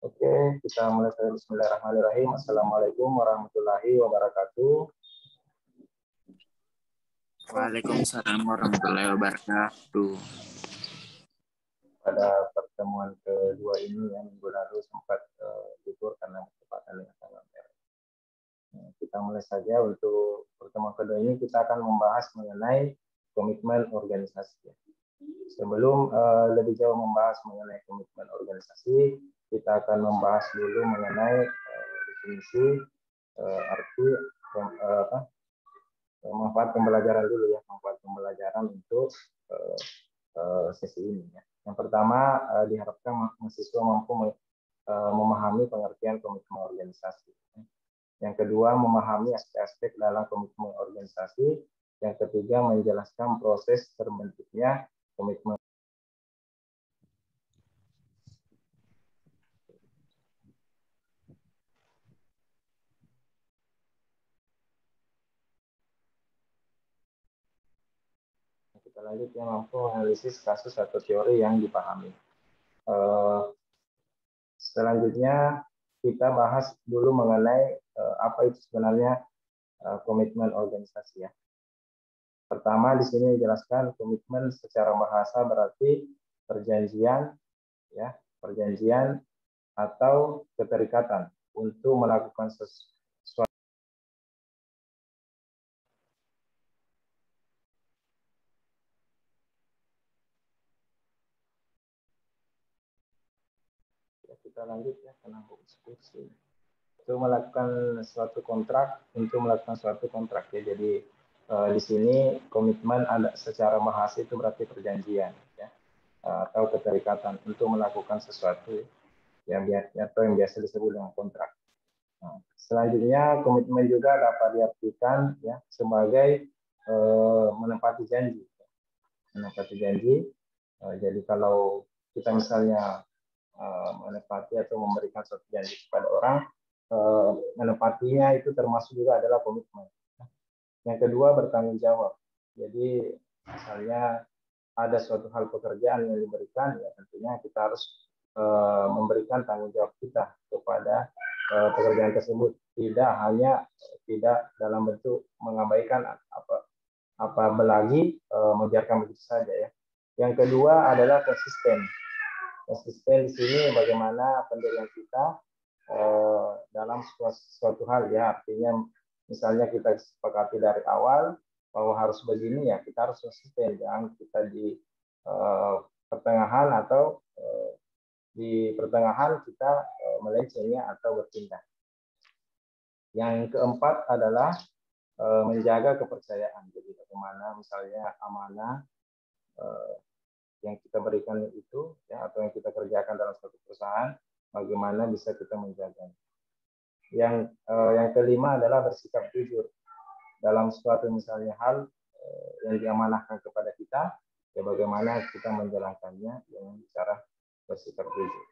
Oke, kita mulai dari Bismillahirrahmanirrahim. Assalamualaikum warahmatullahi wabarakatuh. Waalaikumsalam warahmatullahi wabarakatuh. Pada pertemuan kedua ini yang minggu lalu sempat libur karena bertepatan dengan tanggal merah. Kita mulai saja. Untuk pertemuan kedua ini kita akan membahas mengenai komitmen organisasi. Sebelum lebih jauh membahas mengenai komitmen organisasi, kita akan membahas dulu mengenai definisi, arti, manfaat pembelajaran dulu ya, manfaat pembelajaran untuk sesi ini ya. Yang pertama, diharapkan mahasiswa mampu memahami pengertian komitmen organisasi. Yang kedua, memahami aspek-aspek dalam komitmen organisasi. Yang ketiga, menjelaskan proses terbentuknya komitmen. Kita lanjut yang mampu analisis kasus atau teori yang dipahami. Selanjutnya kita bahas dulu mengenai apa itu sebenarnya komitmen organisasi ya. Pertama di sini dijelaskan komitmen secara bahasa berarti perjanjian ya, perjanjian atau keterikatan untuk melakukan sesuatu. Kita lanjut ya, karena diskusi. Untuk melakukan suatu kontrak, ya. Jadi di sini komitmen ada secara bahasa itu berarti perjanjian ya, atau keterikatan untuk melakukan sesuatu yang biasa disebut dengan kontrak. Nah, selanjutnya komitmen juga dapat diartikan ya sebagai menepati janji. Menepati janji. Jadi kalau kita misalnya menepati atau memberikan suatu janji kepada orang, menepatinya itu termasuk juga adalah komitmen. Yang kedua, bertanggung jawab. Jadi misalnya ada suatu hal pekerjaan yang diberikan, ya tentunya kita harus memberikan tanggung jawab kita kepada pekerjaan tersebut. Tidak dalam bentuk mengabaikan apalagi membiarkan begitu saja ya. Yang kedua adalah konsisten. Konsisten di sini bagaimana pendirian kita dalam suatu hal ya, artinya misalnya kita sepakati dari awal bahwa harus begini ya, kita harus konsisten, jangan kita di pertengahan atau di pertengahan kita melencengnya atau berpindah. Yang keempat adalah menjaga kepercayaan. Jadi bagaimana misalnya amanah yang kita berikan itu ya, atau yang kita kerjakan dalam suatu perusahaan, bagaimana bisa kita menjaganya. Yang kelima adalah bersikap jujur dalam suatu misalnya hal yang diamanahkan kepada kita, ya bagaimana kita menjalankannya dengan cara bersikap jujur.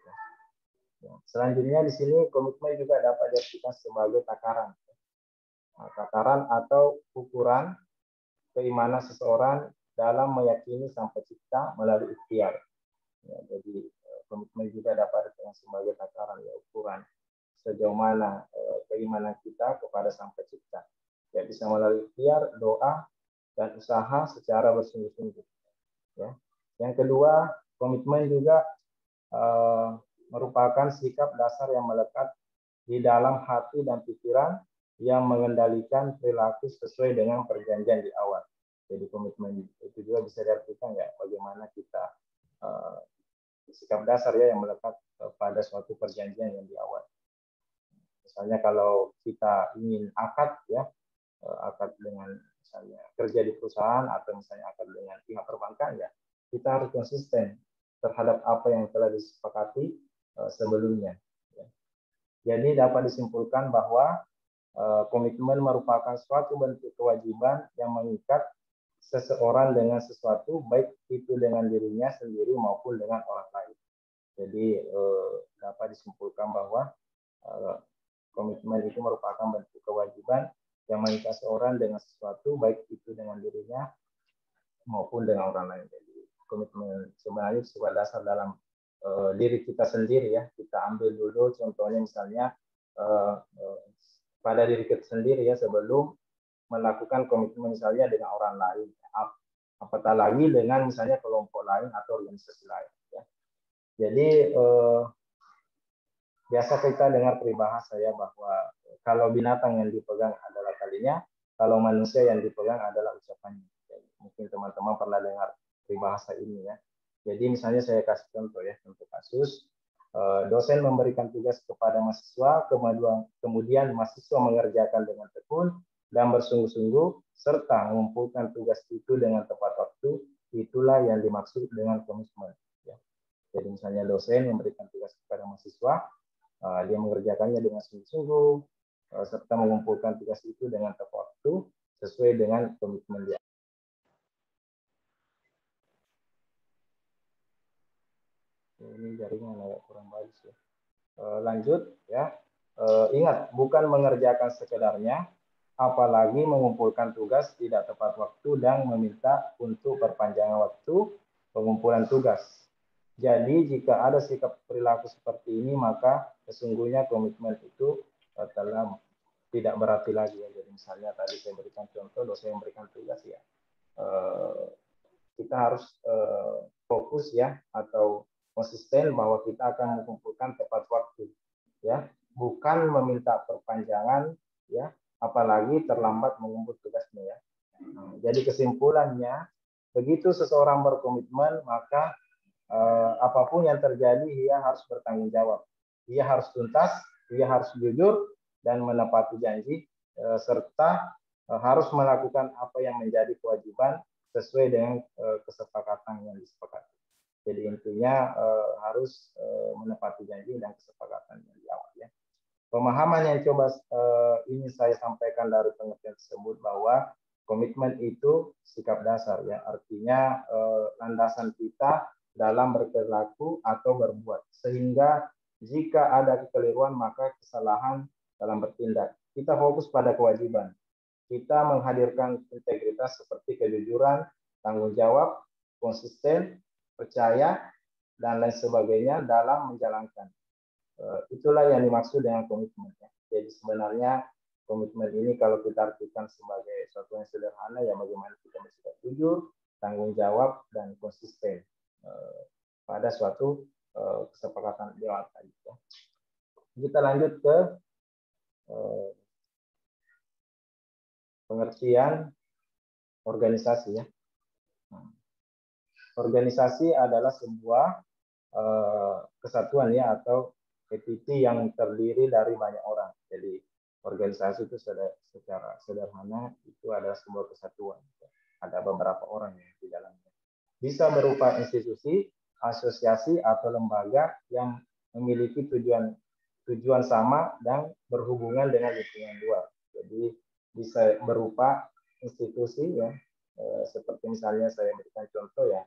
Ya. Selanjutnya di sini komitmen juga dapat diartikan sebagai takaran. Nah, takaran atau ukuran keimanan seseorang dalam meyakini sang pencipta melalui ikhtiar. Ya, jadi komitmen juga dapat diartikan sebagai takaran ya, ukuran sejauh mana keimanan kita kepada sang pencipta. Ya, bisa melalui ikhtiar, doa, dan usaha secara bersungguh-sungguh. Ya. Yang kedua, komitmen juga merupakan sikap dasar yang melekat di dalam hati dan pikiran yang mengendalikan perilaku sesuai dengan perjanjian di awal. Jadi komitmen itu juga bisa diartikan ya bagaimana kita sikap dasar ya yang melekat pada suatu perjanjian yang di awal. Misalnya kalau kita ingin akad ya, akad dengan misalnya kerja di perusahaan atau misalnya akad dengan pihak perbankan ya, kita harus konsisten terhadap apa yang telah disepakati sebelumnya. Ya. Jadi dapat disimpulkan bahwa komitmen merupakan suatu bentuk kewajiban yang mengikat seseorang dengan sesuatu, baik itu dengan dirinya sendiri maupun dengan orang lain. Jadi dapat disimpulkan bahwa komitmen itu merupakan bentuk kewajiban yang mengikat seseorang dengan sesuatu, baik itu dengan dirinya maupun dengan orang lain. Jadi komitmen sebenarnya sebuah dasar dalam diri kita sendiri ya. Kita ambil dulu contohnya misalnya pada diri kita sendiri ya sebelum melakukan komitmen misalnya dengan orang lain. Apatah lagi dengan misalnya kelompok lain atau organisasi lain. Ya. Jadi biasa kita dengar peribahasa ya bahwa kalau binatang yang dipegang adalah talinya, kalau manusia yang dipegang adalah ucapannya. Jadi, mungkin teman-teman pernah dengar peribahasa ini ya. Jadi misalnya saya kasih contoh ya, contoh kasus dosen memberikan tugas kepada mahasiswa, kemudian mahasiswa mengerjakan dengan tekun dan bersungguh-sungguh serta mengumpulkan tugas itu dengan tepat waktu, itulah yang dimaksud dengan komitmen. Ya. Jadi misalnya dosen memberikan tugas kepada mahasiswa, dia mengerjakannya dengan sungguh-sungguh, serta mengumpulkan tugas itu dengan tepat waktu sesuai dengan komitmen dia. Ini jaringan agak kurang bagus ya. Lanjut ya. Ingat, bukan mengerjakan sekedarnya, apalagi mengumpulkan tugas tidak tepat waktu dan meminta untuk perpanjangan waktu pengumpulan tugas. Jadi jika ada sikap perilaku seperti ini, maka sesungguhnya komitmen itu telah tidak berarti lagi ya. Jadi misalnya tadi saya berikan contoh, dosen memberikan tugas ya, kita harus fokus ya atau konsisten bahwa kita akan mengumpulkan tepat waktu ya, bukan meminta perpanjangan ya, apalagi terlambat mengumpul tugasnya ya. Jadi kesimpulannya, begitu seseorang berkomitmen maka apapun yang terjadi dia harus bertanggung jawab, dia harus tuntas, dia harus jujur dan menepati janji serta harus melakukan apa yang menjadi kewajiban sesuai dengan kesepakatan yang disepakati. Jadi intinya harus menepati janji dan kesepakatan yang di awal ya. Pemahaman yang coba ini saya sampaikan dari pengertian tersebut bahwa komitmen itu sikap dasar ya, artinya landasan kita dalam berperilaku atau berbuat, sehingga jika ada kekeliruan maka kesalahan dalam bertindak. Kita fokus pada kewajiban. Kita menghadirkan integritas seperti kejujuran, tanggung jawab, konsisten, percaya, dan lain sebagainya dalam menjalankan. Itulah yang dimaksud dengan komitmen. Jadi sebenarnya komitmen ini kalau kita artikan sebagai sesuatu yang sederhana, ya bagaimana kita bersikap jujur, tanggung jawab, dan konsisten pada suatu kesepakatan di awal tadi. Kita lanjut ke pengertian organisasi ya. Organisasi adalah sebuah kesatuan ya atau entity yang terdiri dari banyak orang. Jadi organisasi itu secara sederhana itu adalah sebuah kesatuan. Ada beberapa orang yang di dalamnya. Bisa berupa institusi, asosiasi atau lembaga yang memiliki tujuan sama dan berhubungan dengan lingkungan luar. Jadi bisa berupa institusi ya, seperti misalnya saya berikan contoh ya,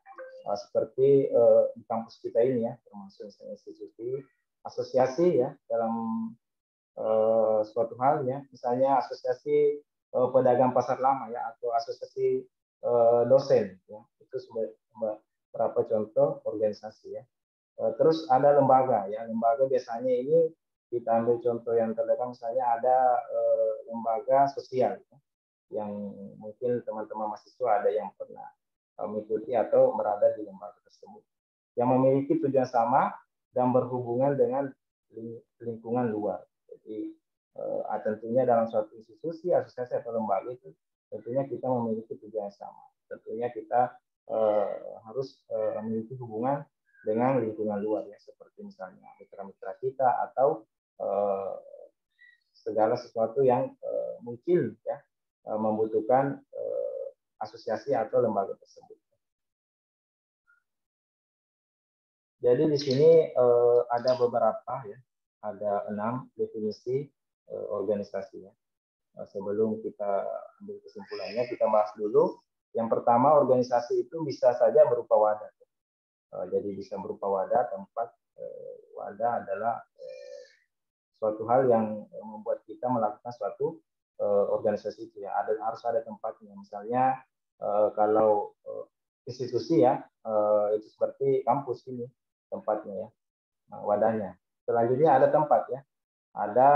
seperti di kampus kita ini ya, termasuk institusi, asosiasi ya dalam suatu hal ya, misalnya asosiasi pedagang pasar lama ya, atau asosiasi dosen ya, itu beberapa contoh organisasi ya. Terus ada lembaga ya, lembaga biasanya ini kita ambil contoh yang terdekat, misalnya ada lembaga sosial ya, yang mungkin teman-teman mahasiswa ada yang pernah mengikuti atau berada di lembaga tersebut, yang memiliki tujuan sama dan berhubungan dengan lingkungan luar. Jadi tentunya dalam suatu institusi, asosiasi atau lembaga itu tentunya kita memiliki tujuan sama. Tentunya kita harus memiliki hubungan dengan lingkungan luar ya, seperti misalnya mitra-mitra kita atau segala sesuatu yang mungkin ya membutuhkan asosiasi atau lembaga tersebut. Jadi di sini ada beberapa ya, ada 6 definisi organisasi ya. Sebelum kita ambil kesimpulannya, kita bahas dulu. Yang pertama, organisasi itu bisa saja berupa wadah. Jadi bisa berupa wadah, tempat wadah adalah suatu hal yang membuat kita melakukan suatu organisasi itu ya. Harus ada tempatnya. Misalnya kalau institusi ya, itu seperti kampus ini. tempatnya ya, wadahnya. Selanjutnya ada tempat ya, ada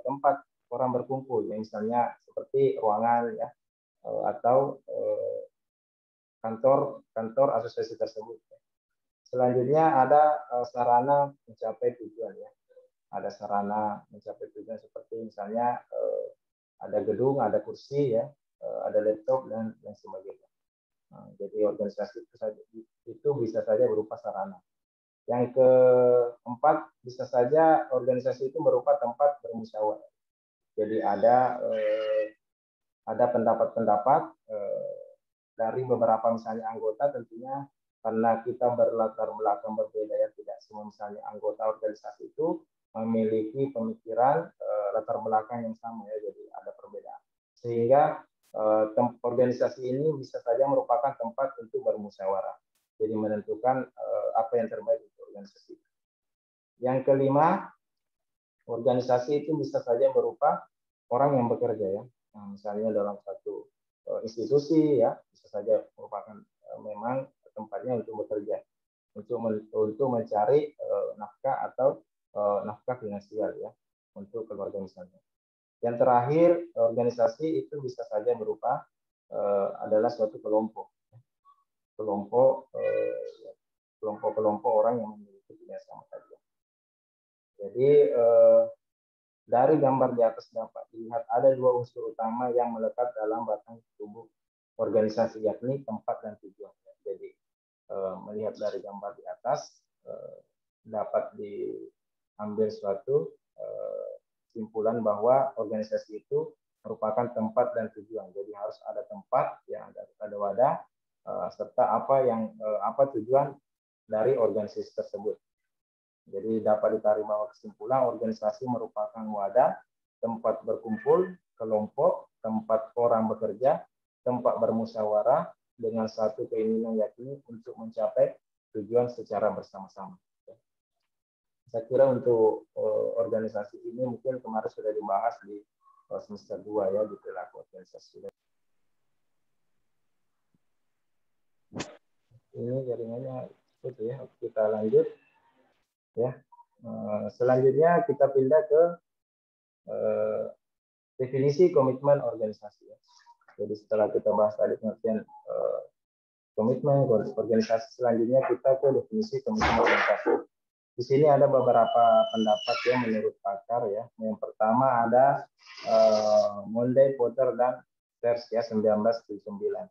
tempat orang berkumpul, ya, misalnya seperti ruangan ya, atau kantor asosiasi tersebut. Selanjutnya ada sarana mencapai tujuan ya. Ada sarana mencapai tujuan seperti misalnya ada gedung, ada kursi ya, ada laptop dan sebagainya. Jadi organisasi itu bisa saja berupa sarana. Yang keempat, bisa saja organisasi itu berupa tempat bermusyawarah. Jadi ada pendapat-pendapat dari beberapa misalnya anggota, tentunya karena kita berlatar belakang berbeda ya, tidak semua misalnya anggota organisasi itu memiliki pemikiran latar belakang yang sama ya, jadi ada perbedaan. Sehingga organisasi ini bisa saja merupakan tempat untuk bermusyawarah. Jadi menentukan apa yang terbaik untuk organisasi. Yang kelima, organisasi itu bisa saja berupa orang yang bekerja ya. Nah, misalnya dalam satu institusi ya, bisa saja merupakan memang tempatnya untuk bekerja, untuk mencari nafkah atau nafkah finansial ya untuk keluarga misalnya. Yang terakhir, organisasi itu bisa saja berupa adalah suatu kelompok orang yang memiliki tujuan sama saja. Jadi dari gambar di atas dapat dilihat ada dua unsur utama yang melekat dalam batang tubuh organisasi, yakni tempat dan tujuan. Jadi melihat dari gambar di atas dapat diambil suatu kesimpulan bahwa organisasi itu merupakan tempat dan tujuan. Jadi harus ada tempat, ya, ada wadah, serta apa tujuan dari organisasi tersebut. Jadi dapat ditarik bahwa kesimpulan organisasi merupakan wadah, tempat berkumpul, kelompok, tempat orang bekerja, tempat bermusyawarah dengan satu keinginan yakni untuk mencapai tujuan secara bersama-sama. Saya kira untuk organisasi ini mungkin kemarin sudah dibahas di semester 2 ya, di perilaku organisasi. Ini jaringannya itu ya. Kita lanjut ya. Selanjutnya kita pindah ke definisi komitmen organisasi. Jadi setelah kita bahas tadi pengertian komitmen organisasi, selanjutnya kita ke definisi komitmen organisasi. Di sini ada beberapa pendapat yang menurut pakar ya. Yang pertama ada Monday, Potter dan Sters ya, 1979.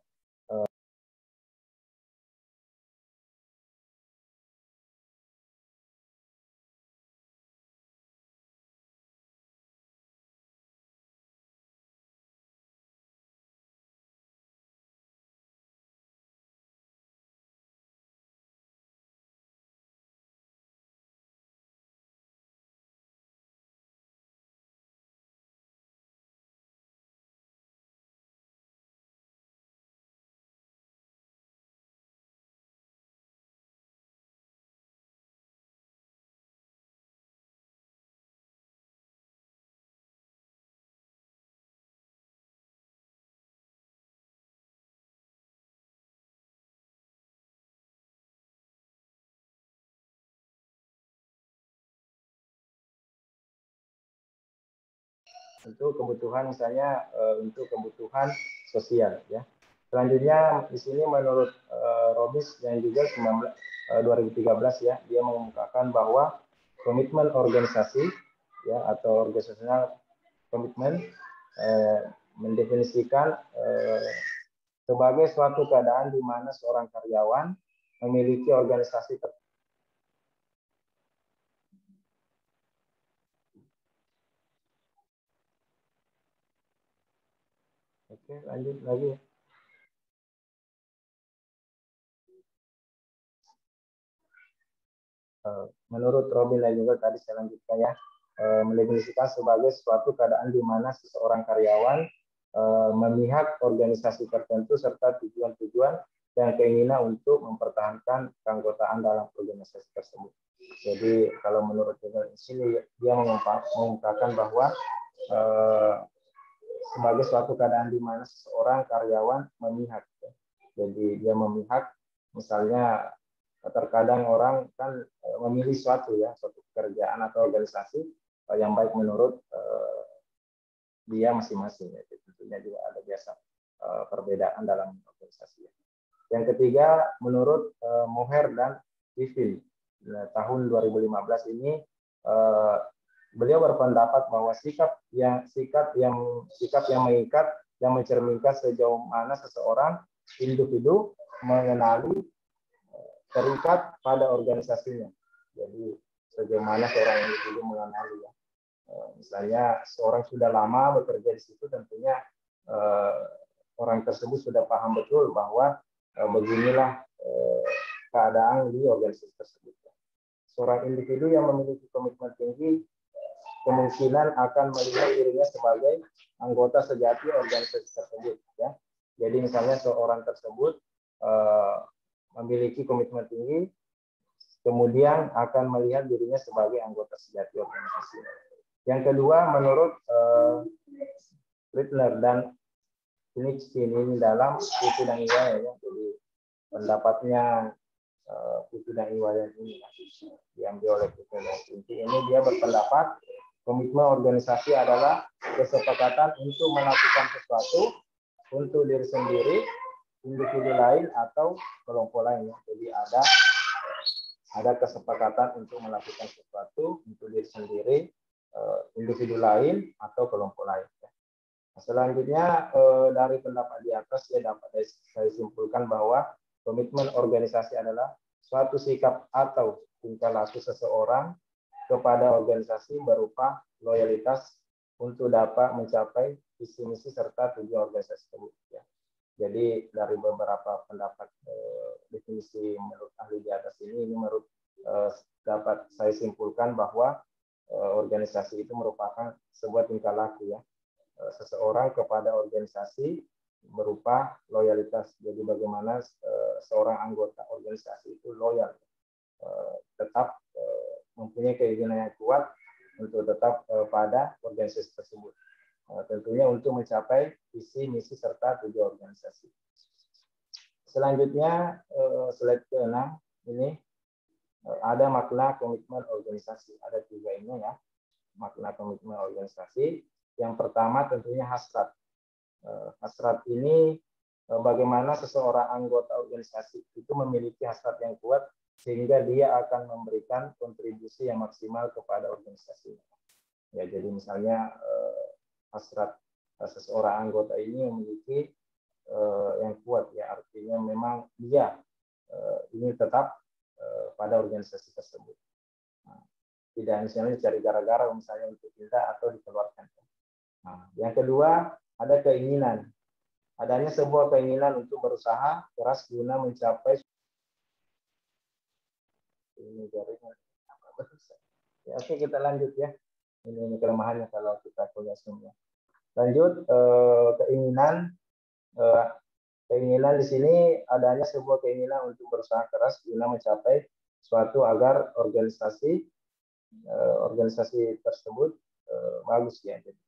Untuk kebutuhan misalnya untuk kebutuhan sosial ya. Selanjutnya di sini menurut Robis dan juga 2013 ya, dia mengemukakan bahwa komitmen organisasi ya atau organisasional komitmen mendefinisikan sebagai suatu keadaan di mana seorang karyawan memiliki organisasi tertentu. Oke, lanjut lagi. Menurut Robin dan juga tadi saya lanjutkan ya, mendefinisikan sebagai suatu keadaan di mana seseorang karyawan memihak organisasi tertentu serta tujuan-tujuan dan keinginan untuk mempertahankan keanggotaan dalam organisasi tersebut. Jadi kalau menurut di sini dia mengungkapkan bahwa sebagai suatu keadaan di mana seseorang karyawan memihak. Jadi dia memihak misalnya terkadang orang kan memilih suatu pekerjaan atau organisasi yang baik menurut dia masing-masing. Ya. Tentunya juga ada biasa perbedaan dalam organisasi. Yang ketiga, menurut Moher dan Vivin, tahun 2015 ini beliau berpendapat bahwa sikap yang mengikat, yang mencerminkan sejauh mana seseorang individu mengenali terikat pada organisasinya. Jadi sejauh mana seorang individu mengenali ya. Misalnya seorang sudah lama bekerja di situ, tentunya orang tersebut sudah paham betul bahwa beginilah keadaan di organisasi tersebut. Seorang individu yang memiliki komitmen tinggi kemungkinan akan melihat dirinya sebagai anggota sejati organisasi tersebut. Ya. Jadi misalnya seorang tersebut memiliki komitmen tinggi, kemudian akan melihat dirinya sebagai anggota sejati organisasi. Yang kedua, menurut Rittner dan ini dalam Putu dan Iwayan, ya. Jadi pendapatnya Putu dan Iwayan ini diambil oleh Putu dan ini dia berpendapat komitmen organisasi adalah kesepakatan untuk melakukan sesuatu untuk diri sendiri, individu lain atau kelompok lain. Jadi ada kesepakatan untuk melakukan sesuatu untuk diri sendiri, individu lain atau kelompok lain. Nah, selanjutnya dari pendapat di atas dapat saya simpulkan bahwa komitmen organisasi adalah suatu sikap atau tingkah laku seseorang kepada organisasi berupa loyalitas untuk dapat mencapai visi misi serta tujuan organisasi tersebut. Ya. Jadi dari beberapa pendapat definisi menurut ahli di atas ini menurut dapat saya simpulkan bahwa organisasi itu merupakan sebuah tingkah laku ya seseorang kepada organisasi berupa loyalitas. Jadi bagaimana seorang anggota organisasi itu loyal, tetap mempunyai keinginan yang kuat untuk tetap pada organisasi tersebut. Tentunya untuk mencapai visi, misi, serta tujuan organisasi. Selanjutnya, slide ke-6 ini ada makna komitmen organisasi. Ada 3 ini ya, makna komitmen organisasi. Yang pertama tentunya hasrat. Hasrat ini bagaimana seseorang anggota organisasi itu memiliki hasrat yang kuat sehingga dia akan memberikan kontribusi yang maksimal kepada organisasi. Ya, jadi misalnya hasrat seseorang anggota ini memiliki yang kuat ya, artinya memang dia ingin tetap pada organisasi tersebut. Nah, tidak misalnya cari gara-gara misalnya untuk pindah atau dikeluarkan. Nah, yang kedua ada keinginan. Adanya sebuah keinginan untuk berusaha keras guna mencapai ini jaringan. Ya, oke, kita lanjut ya. Ini kelemahannya kalau kita kuliah semua. Lanjut keinginan. Keinginan di sini adanya sebuah keinginan untuk berusaha keras guna mencapai suatu agar organisasi tersebut bagus ya. Jadi,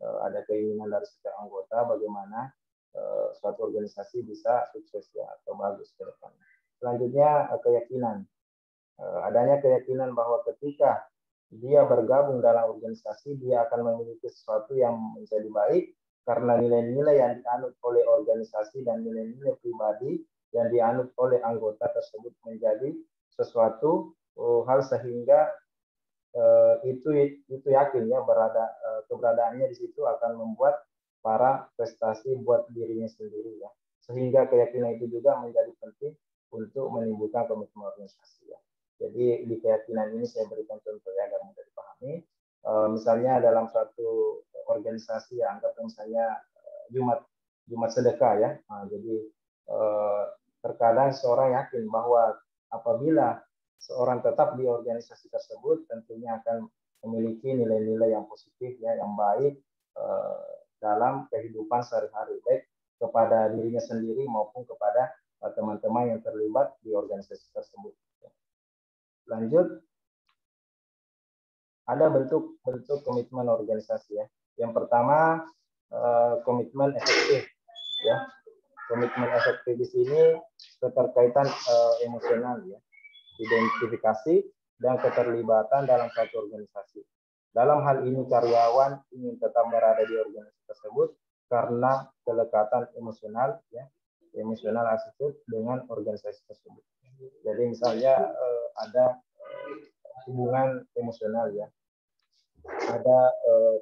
ada keinginan dari setiap anggota bagaimana suatu organisasi bisa sukses ya atau bagus ke depannya. Selanjutnya keyakinan. Adanya keyakinan bahwa ketika dia bergabung dalam organisasi, dia akan memiliki sesuatu yang menjadi baik karena nilai-nilai yang dianut oleh organisasi dan nilai-nilai pribadi yang dianut oleh anggota tersebut menjadi sesuatu hal sehingga itu yakin ya keberadaannya di situ akan membuat para prestasi buat dirinya sendiri ya. Sehingga keyakinan itu juga menjadi penting untuk menimbulkan komitmen organisasi ya. Jadi di keyakinan ini saya berikan contoh ya agar mudah dipahami. Misalnya dalam suatu organisasi ya, anggap misalnya Jumat sedekah ya. Nah, jadi terkadang seorang yakin bahwa apabila seorang tetap di organisasi tersebut tentunya akan memiliki nilai-nilai yang positif ya, yang baik dalam kehidupan sehari-hari baik kepada dirinya sendiri maupun kepada teman-teman yang terlibat di organisasi tersebut. Lanjut, ada bentuk komitmen organisasi ya. Yang pertama komitmen efektif ya. Komitmen efektif di sini keterkaitan emosional ya. identifikasi, dan keterlibatan dalam satu organisasi. Dalam hal ini karyawan ingin tetap berada di organisasi tersebut karena kedekatan emosional, ya, emosional attitude dengan organisasi tersebut. Jadi misalnya ada hubungan emosional, ya, ada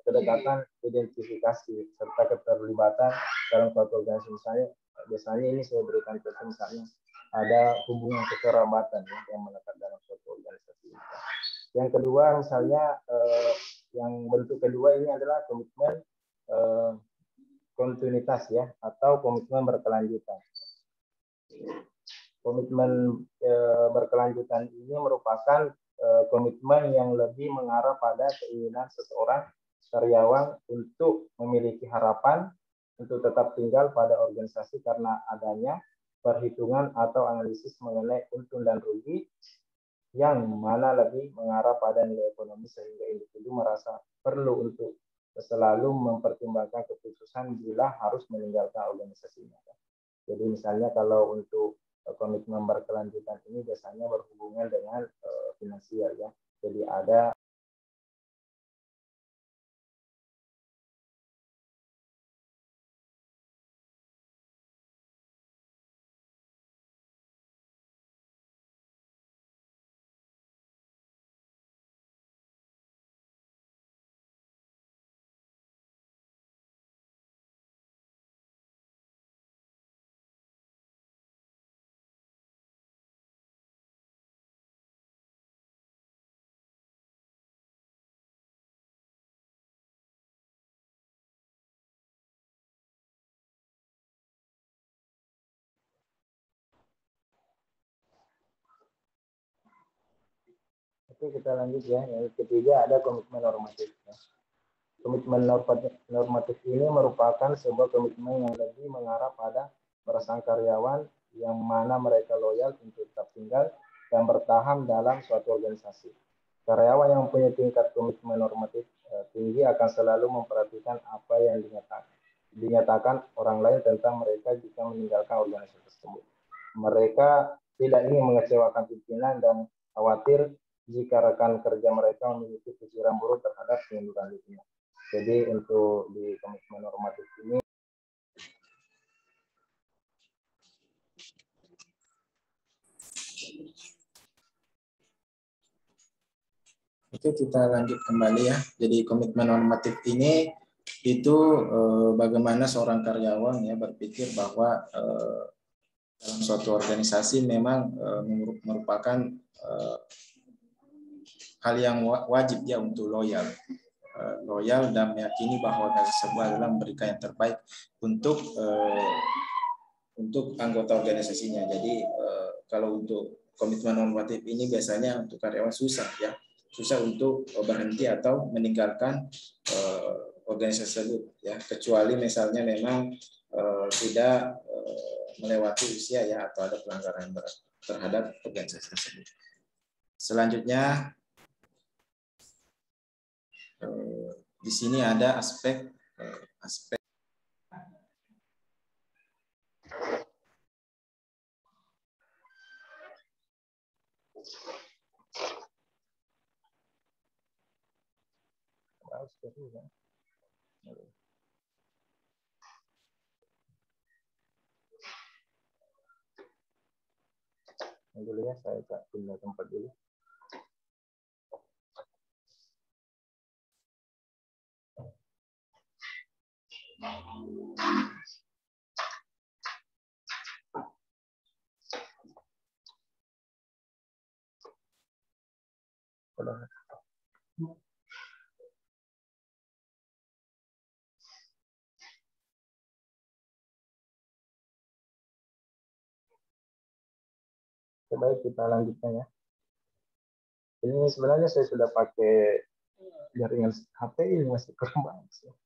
kedekatan identifikasi serta keterlibatan dalam suatu organisasi. Misalnya biasanya ini saya berikan contoh, misalnya ada hubungan kekerabatan, ya, yang melekat dalam suatu organisasi. Yang kedua misalnya yang bentuk kedua ini adalah komitmen kontinuitas, ya, atau komitmen berkelanjutan. Komitmen berkelanjutan ini merupakan komitmen yang lebih mengarah pada keinginan seseorang karyawan untuk memiliki harapan untuk tetap tinggal pada organisasi karena adanya perhitungan atau analisis mengenai untung dan rugi yang mana lebih mengarah pada nilai ekonomi sehingga individu merasa perlu untuk selalu mempertimbangkan keputusan bila harus meninggalkan organisasinya. Jadi misalnya kalau untuk komitmen berkelanjutan ini biasanya berhubungan dengan finansial, ya. Jadi ada Oke, kita lanjut, ya. Yang ketiga ada komitmen normatif. Ya. Komitmen normatif ini merupakan sebuah komitmen yang lebih mengarah pada perasaan karyawan yang mana mereka loyal untuk tetap tinggal dan bertahan dalam suatu organisasi. Karyawan yang punya tingkat komitmen normatif tinggi akan selalu memperhatikan apa yang dinyatakan orang lain tentang mereka jika meninggalkan organisasi tersebut. Mereka tidak ingin mengecewakan pimpinan dan khawatir jika rekan kerja mereka memiliki pikiran buruk terhadap pengunduran dirinya. Jadi untuk di komitmen normatif ini Oke, kita lanjut kembali, ya. Jadi komitmen normatif ini itu bagaimana seorang karyawan, ya, berpikir bahwa dalam suatu organisasi memang merupakan hal yang wajib, ya, untuk loyal dan meyakini bahwa tersebut adalah memberikan yang terbaik untuk anggota organisasinya. Jadi kalau untuk komitmen normatif ini biasanya untuk karyawan susah untuk berhenti atau meninggalkan organisasi tersebut, ya, kecuali misalnya memang tidak melewati usia, ya, atau ada pelanggaran berat terhadap organisasi tersebut. Selanjutnya di sini ada aspek dulu, ya, saya pindah tempat dulu. Baik, kita lanjutkan, ya. Ini sebenarnya saya sudah pakai jaringan HP, ini masih kurang bagus, ya.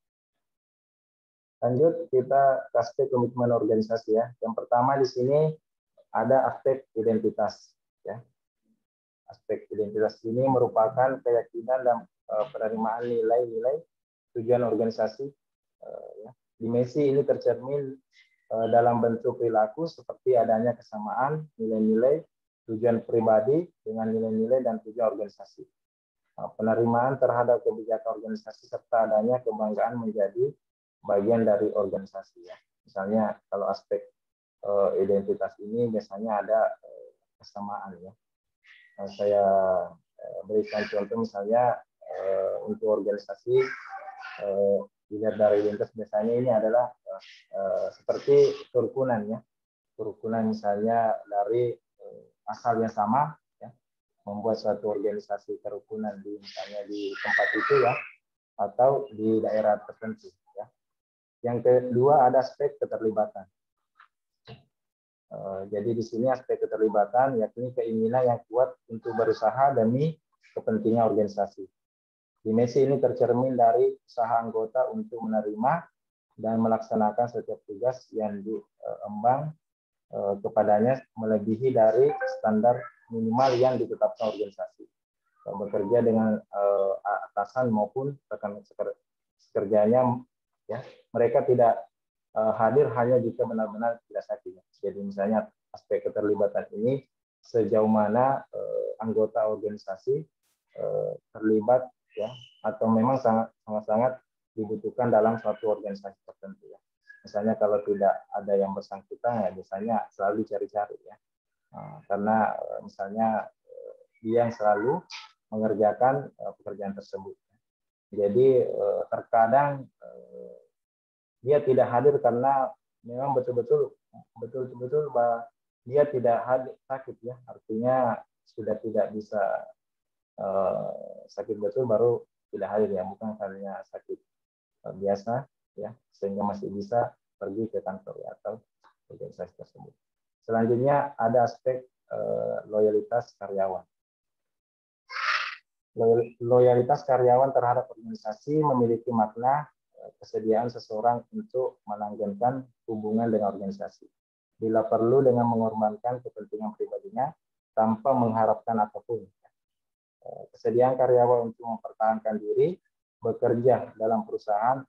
Lanjut, kita aspek komitmen organisasi, ya. Yang pertama di sini ada aspek identitas, ya. Aspek identitas ini merupakan keyakinan dan penerimaan nilai-nilai tujuan organisasi. Ya. Dimensi ini tercermin dalam bentuk perilaku seperti adanya kesamaan nilai-nilai tujuan pribadi dengan nilai-nilai dan tujuan organisasi. Penerimaan terhadap kebijakan organisasi serta adanya kebanggaan menjadi bagian dari organisasi. Ya. Misalnya kalau aspek identitas ini biasanya ada kesamaan. Ya. Saya berikan contoh misalnya untuk organisasi dilihat dari identitas biasanya ini adalah seperti kerukunan ya. Kerukunan misalnya dari asal yang sama ya, membuat suatu organisasi kerukunan di misalnya di tempat itu ya atau di daerah tertentu ya. Yang kedua ada aspek keterlibatan. Jadi di sini aspek keterlibatan yakni keinginan yang kuat untuk berusaha demi kepentingan organisasi. Dimensi ini tercermin dari usaha anggota untuk menerima dan melaksanakan setiap tugas yang diemban kepadanya melebihi dari standar minimal yang ditetapkan organisasi. Bekerja dengan atasan maupun rekan kerjanya, ya, mereka tidak hadir hanya jika benar-benar tidak sakit. Jadi misalnya aspek keterlibatan ini sejauh mana anggota organisasi terlibat ya atau memang sangat dibutuhkan dalam suatu organisasi tertentu ya. Misalnya kalau tidak ada yang bersangkutan ya biasanya selalu dicari-cari ya. Karena misalnya dia yang selalu mengerjakan pekerjaan tersebut. Jadi terkadang dia tidak hadir karena memang betul-betul dia tidak hadir sakit ya. Artinya sudah tidak bisa sakit betul baru tidak hadir ya, bukan karena sakit biasa ya sehingga masih bisa pergi ke kantor ya, atau organisasi tersebut. Selanjutnya ada aspek loyalitas karyawan. Loyalitas karyawan terhadap organisasi memiliki makna kesediaan seseorang untuk melanggengkan hubungan dengan organisasi. Bila perlu dengan mengorbankan kepentingan pribadinya tanpa mengharapkan apapun. Kesediaan karyawan untuk mempertahankan diri bekerja dalam perusahaan